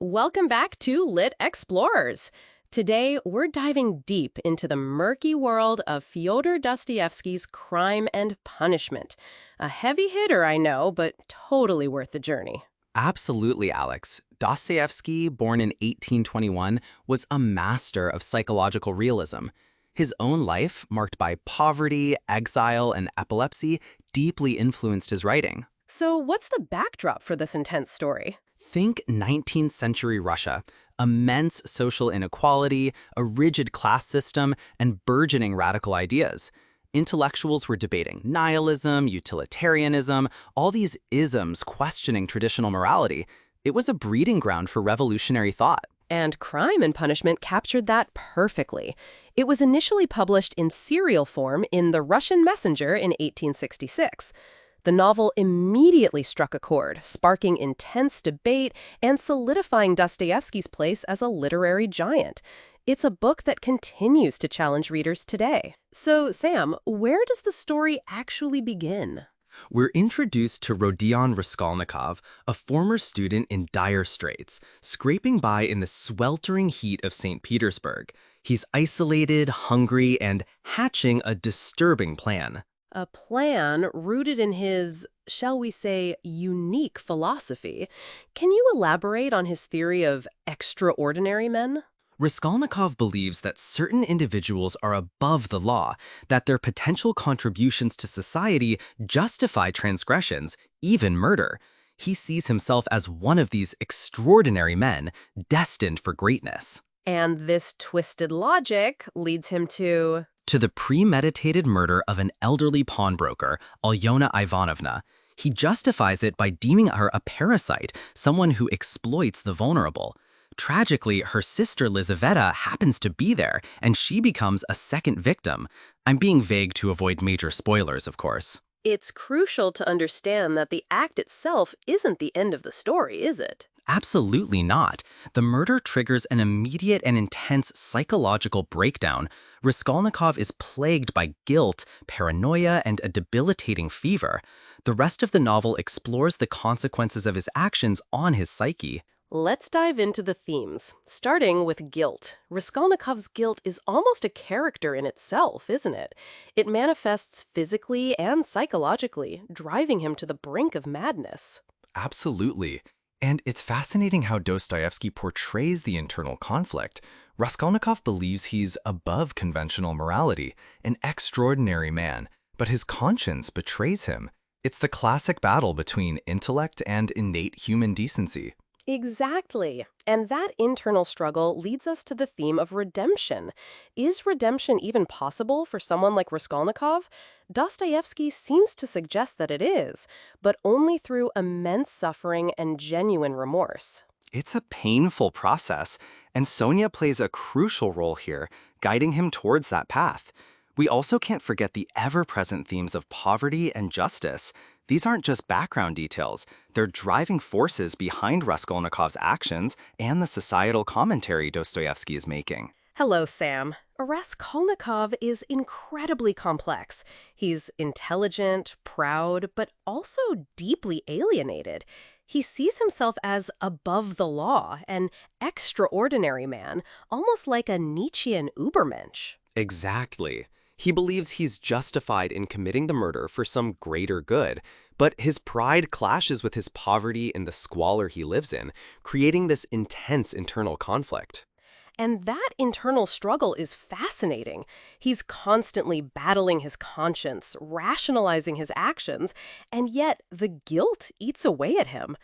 Welcome back to Lit Explorers. Today, we're diving deep into the murky world of Fyodor Dostoyevsky's Crime and Punishment. A heavy hitter, I know, but totally worth the journey. Absolutely, Alex. Dostoevsky, born in 1821, was a master of psychological realism. His own life, marked by poverty, exile, and epilepsy, deeply influenced his writing. So, what's the backdrop for this intense story? Think 19th century Russia. Immense social inequality, a rigid class system, and burgeoning radical ideas. Intellectuals were debating nihilism, utilitarianism, all these isms questioning traditional morality. It was a breeding ground for revolutionary thought. And Crime and Punishment captured that perfectly. It was initially published in serial form in The Russian Messenger in 1866. The novel immediately struck a chord, sparking intense debate and solidifying Dostoevsky's place as a literary giant. It's a book that continues to challenge readers today. So, Sam, where does the story actually begin? We're introduced to Rodion Raskolnikov, a former student in dire straits, scraping by in the sweltering heat of St. Petersburg. He's isolated, hungry, and hatching a disturbing plan. A plan rooted in his, shall we say, unique philosophy. Can you elaborate on his theory of extraordinary men? Raskolnikov believes that certain individuals are above the law, that their potential contributions to society justify transgressions, even murder. He sees himself as one of these extraordinary men, destined for greatness. And this twisted logic leads him To the premeditated murder of an elderly pawnbroker, Alyona Ivanovna. He justifies it by deeming her a parasite, someone who exploits the vulnerable. Tragically, her sister Lizaveta happens to be there, and she becomes a second victim. I'm being vague to avoid major spoilers, of course. It's crucial to understand that the act itself isn't the end of the story, is it? Absolutely not. The murder triggers an immediate and intense psychological breakdown. Raskolnikov is plagued by guilt, paranoia, and a debilitating fever. The rest of the novel explores the consequences of his actions on his psyche. Let's dive into the themes, starting with guilt. Raskolnikov's guilt is almost a character in itself, isn't it? It manifests physically and psychologically, driving him to the brink of madness. Absolutely. And it's fascinating how Dostoevsky portrays the internal conflict. Raskolnikov believes he's above conventional morality, an extraordinary man, but his conscience betrays him. It's the classic battle between intellect and innate human decency. Exactly. And that internal struggle leads us to the theme of redemption. Is redemption even possible for someone like Raskolnikov? Dostoevsky seems to suggest that it is, but only through immense suffering and genuine remorse. It's a painful process, and Sonia plays a crucial role here, guiding him towards that path. We also can't forget the ever-present themes of poverty and justice. These aren't just background details, they're driving forces behind Raskolnikov's actions and the societal commentary Dostoevsky is making. Hello, Sam. Raskolnikov is incredibly complex. He's intelligent, proud, but also deeply alienated. He sees himself as above the law, an extraordinary man, almost like a Nietzschean Übermensch. Exactly. He believes he's justified in committing the murder for some greater good, but his pride clashes with his poverty and the squalor he lives in, creating this intense internal conflict. And that internal struggle is fascinating. He's constantly battling his conscience, rationalizing his actions, and yet the guilt eats away at him.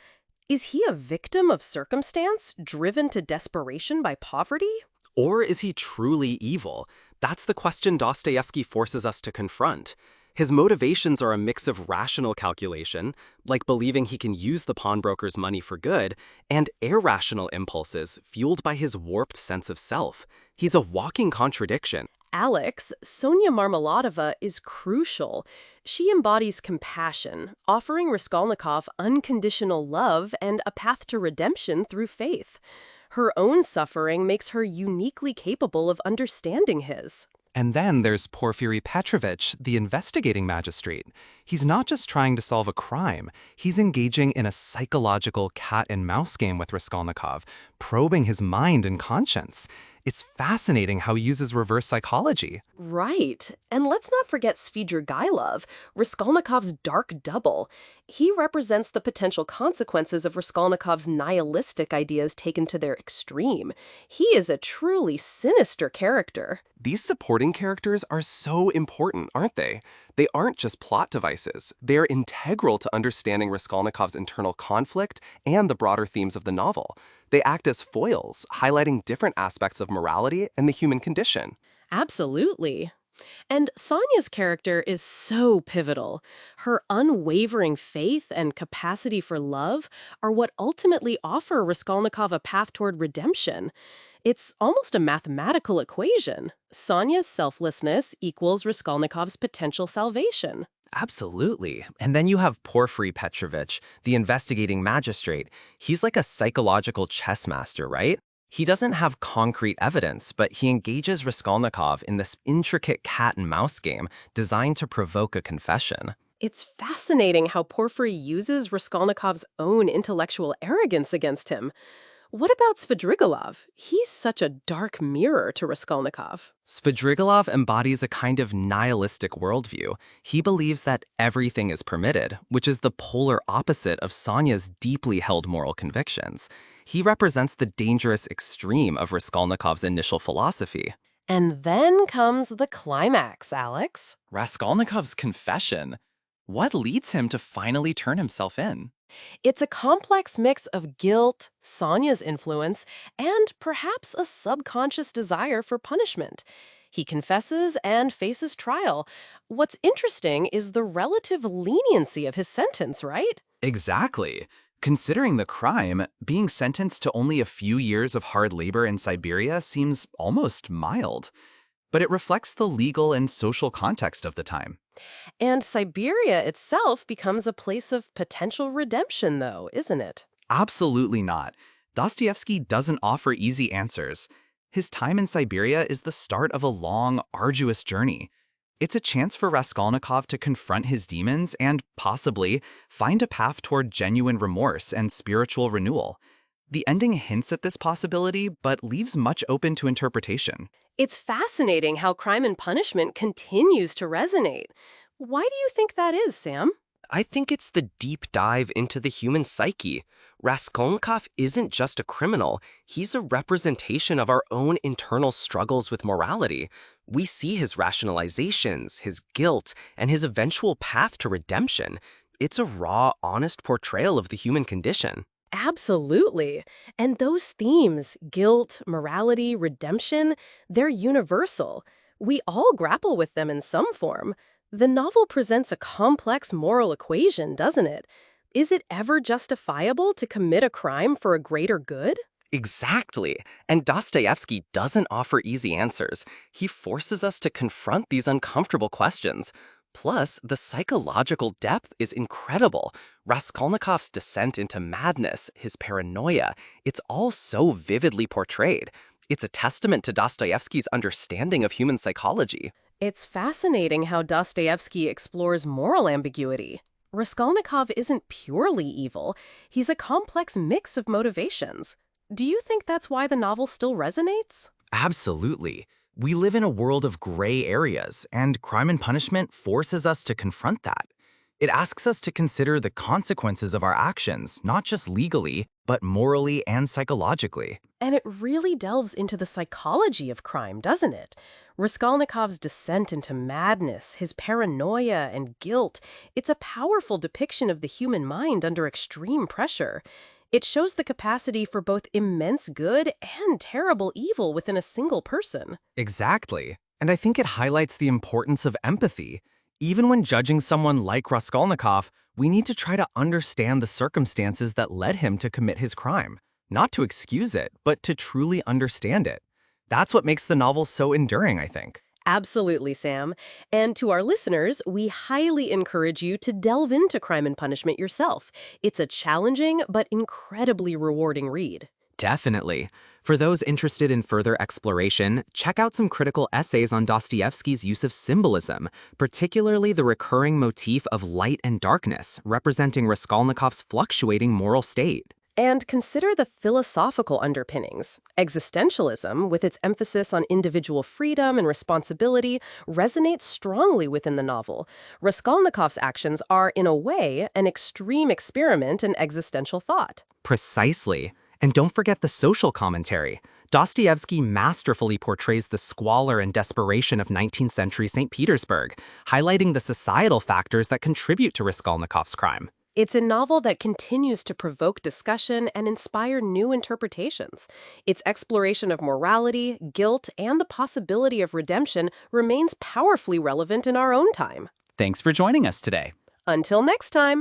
Is he a victim of circumstance, driven to desperation by poverty? Or is he truly evil? That's the question Dostoevsky forces us to confront. His motivations are a mix of rational calculation, like believing he can use the pawnbroker's money for good, and irrational impulses fueled by his warped sense of self. He's a walking contradiction. Alex, Sonia Marmeladova, is crucial. She embodies compassion, offering Raskolnikov unconditional love and a path to redemption through faith. Her own suffering makes her uniquely capable of understanding his. And then there's Porfiry Petrovich, the investigating magistrate. He's not just trying to solve a crime, he's engaging in a psychological cat-and-mouse game with Raskolnikov, probing his mind and conscience. It's fascinating how he uses reverse psychology. Right. And let's not forget Svidrigailov, Raskolnikov's dark double. He represents the potential consequences of Raskolnikov's nihilistic ideas taken to their extreme. He is a truly sinister character. These supporting characters are so important, aren't they? They aren't just plot devices. They're integral to understanding Raskolnikov's internal conflict and the broader themes of the novel. They act as foils, highlighting different aspects of morality and the human condition. Absolutely. And Sonya's character is so pivotal. Her unwavering faith and capacity for love are what ultimately offer Raskolnikov a path toward redemption. It's almost a mathematical equation. Sonya's selflessness equals Raskolnikov's potential salvation. Absolutely. And then you have Porfiry Petrovich, the investigating magistrate. He's like a psychological chess master, right? He doesn't have concrete evidence, but he engages Raskolnikov in this intricate cat-and-mouse game designed to provoke a confession. It's fascinating how Porfiry uses Raskolnikov's own intellectual arrogance against him. What about Svidrigailov? He's such a dark mirror to Raskolnikov. Svidrigailov embodies a kind of nihilistic worldview. He believes that everything is permitted, which is the polar opposite of Sonya's deeply held moral convictions. He represents the dangerous extreme of Raskolnikov's initial philosophy. And then comes the climax, Alex. Raskolnikov's confession. What leads him to finally turn himself in? It's a complex mix of guilt, Sonya's influence, and perhaps a subconscious desire for punishment. He confesses and faces trial. What's interesting is the relative leniency of his sentence, right? Exactly. Considering the crime, being sentenced to only a few years of hard labor in Siberia seems almost mild. But it reflects the legal and social context of the time. And Siberia itself becomes a place of potential redemption, though, isn't it? Absolutely not. Dostoyevsky doesn't offer easy answers. His time in Siberia is the start of a long, arduous journey. It's a chance for Raskolnikov to confront his demons and, possibly, find a path toward genuine remorse and spiritual renewal. The ending hints at this possibility, but leaves much open to interpretation. It's fascinating how Crime and Punishment continues to resonate. Why do you think that is, Sam? I think it's the deep dive into the human psyche. Raskolnikov isn't just a criminal, he's a representation of our own internal struggles with morality. We see his rationalizations, his guilt, and his eventual path to redemption. It's a raw, honest portrayal of the human condition. Absolutely. And those themes, guilt, morality, redemption, they're universal. We all grapple with them in some form. The novel presents a complex moral equation, doesn't it? Is it ever justifiable to commit a crime for a greater good? Exactly. And Dostoyevsky doesn't offer easy answers. He forces us to confront these uncomfortable questions. Plus, the psychological depth is incredible. Raskolnikov's descent into madness, his paranoia, it's all so vividly portrayed. It's a testament to Dostoyevsky's understanding of human psychology. It's fascinating how Dostoyevsky explores moral ambiguity. Raskolnikov isn't purely evil. He's a complex mix of motivations. Do you think that's why the novel still resonates? Absolutely. We live in a world of gray areas, and Crime and Punishment forces us to confront that. It asks us to consider the consequences of our actions, not just legally, but morally and psychologically. And it really delves into the psychology of crime, doesn't it? Raskolnikov's descent into madness, his paranoia and guilt, it's a powerful depiction of the human mind under extreme pressure. It shows the capacity for both immense good and terrible evil within a single person. Exactly. And I think it highlights the importance of empathy. Even when judging someone like Raskolnikov, we need to try to understand the circumstances that led him to commit his crime. Not to excuse it, but to truly understand it. That's what makes the novel so enduring, I think. Absolutely, Sam. And to our listeners, we highly encourage you to delve into Crime and Punishment yourself. It's a challenging but incredibly rewarding read. Definitely. For those interested in further exploration, check out some critical essays on Dostoyevsky's use of symbolism, particularly the recurring motif of light and darkness, representing Raskolnikov's fluctuating moral state. And consider the philosophical underpinnings. Existentialism, with its emphasis on individual freedom and responsibility, resonates strongly within the novel. Raskolnikov's actions are, in a way, an extreme experiment in existential thought. Precisely. And don't forget the social commentary. Dostoyevsky masterfully portrays the squalor and desperation of 19th century St. Petersburg, highlighting the societal factors that contribute to Raskolnikov's crime. It's a novel that continues to provoke discussion and inspire new interpretations. Its exploration of morality, guilt, and the possibility of redemption remains powerfully relevant in our own time. Thanks for joining us today. Until next time!